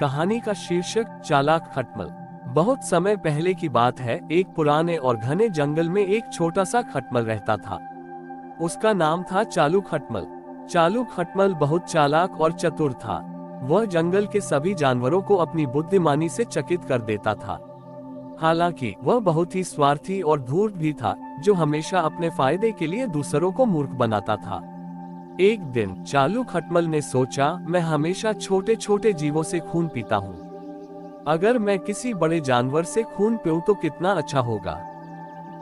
कहानी का शीर्षक चालाक खटमल। बहुत समय पहले की बात है। एक पुराने और घने जंगल में एक छोटा सा खटमल रहता था। उसका नाम था चालू खटमल। चालू खटमल बहुत चालाक और चतुर था। वह जंगल के सभी जानवरों को अपनी बुद्धिमानी से चकित कर देता था। हालांकि वह बहुत ही स्वार्थी और धूर्त भी था, जो हमेशा अपने फायदे के लिए दूसरों को मूर्ख बनाता था। एक दिन चालू खटमल ने सोचा, मैं हमेशा छोटे छोटे जीवों से खून पीता हूँ। अगर मैं किसी बड़े जानवर से खून पीऊं तो कितना अच्छा होगा।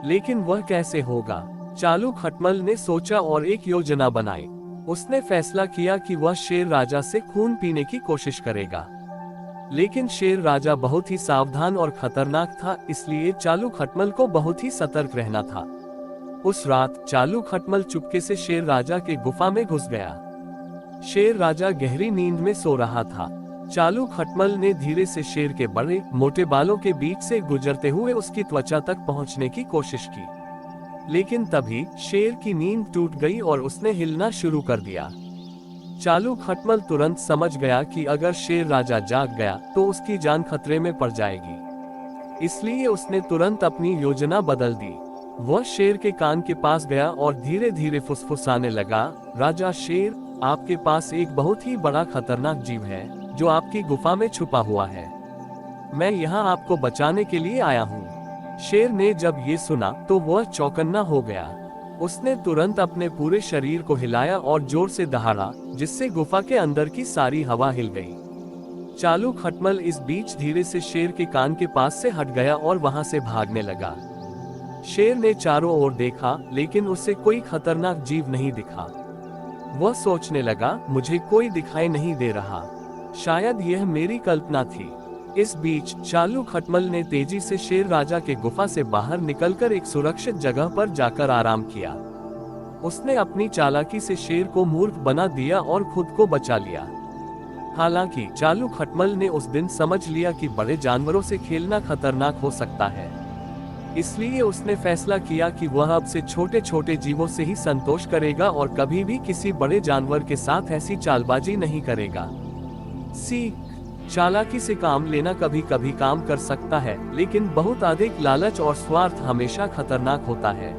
लेकिन वह कैसे होगा? चालू खटमल ने सोचा और एक योजना बनाई। उसने फैसला किया कि वह शेर राजा से खून पीने की कोशिश करेगा। लेकिन शेर राजा बहुत ही सावधान और खतरनाक था, इसलिए चालू खटमल को बहुत ही सतर्क रहना था। उस रात चालू खटमल चुपके से शेर राजा के गुफा में घुस गया। शेर राजा गहरी नींद में सो रहा था। चालू खटमल ने धीरे से शेर के बड़े मोटे बालों के बीच से गुजरते हुए उसकी त्वचा तक पहुंचने की कोशिश की। लेकिन तभी शेर की नींद टूट गई और उसने हिलना शुरू कर दिया। चालू खटमल तुरंत समझ गया कि अगर शेर राजा जाग गया तो उसकी जान खतरे में पड़ जाएगी। इसलिए उसने तुरंत अपनी योजना बदल दी। वह शेर के कान के पास गया और धीरे धीरे फुसफुसाने लगा, राजा शेर, आपके पास एक बहुत ही बड़ा खतरनाक जीव है जो आपकी गुफा में छुपा हुआ है। मैं यहाँ आपको बचाने के लिए आया हूँ। शेर ने जब ये सुना तो वह चौकन्ना हो गया। उसने तुरंत अपने पूरे शरीर को हिलाया और जोर से दहाड़ा, जिससे गुफा के अंदर की सारी हवा हिल गई। चालू खटमल इस बीच धीरे से शेर के कान के पास से हट गया और वहां से भागने लगा। शेर ने चारों ओर देखा, लेकिन उसे कोई खतरनाक जीव नहीं दिखा। वह सोचने लगा, मुझे कोई दिखाई नहीं दे रहा, शायद यह मेरी कल्पना थी। इस बीच चालू खटमल ने तेजी से शेर राजा के गुफा से बाहर निकलकर एक सुरक्षित जगह पर जाकर आराम किया। उसने अपनी चालाकी से शेर को मूर्ख बना दिया और खुद को बचा लिया। हालांकि चालू खटमल ने उस दिन समझ लिया कि बड़े जानवरों से खेलना खतरनाक हो सकता है। इसलिए उसने फैसला किया कि वह अब से छोटे छोटे जीवों से ही संतोष करेगा और कभी भी किसी बड़े जानवर के साथ ऐसी चालबाजी नहीं करेगा। सीख: चालाकी से काम लेना कभी कभी काम कर सकता है, लेकिन बहुत अधिक लालच और स्वार्थ हमेशा खतरनाक होता है।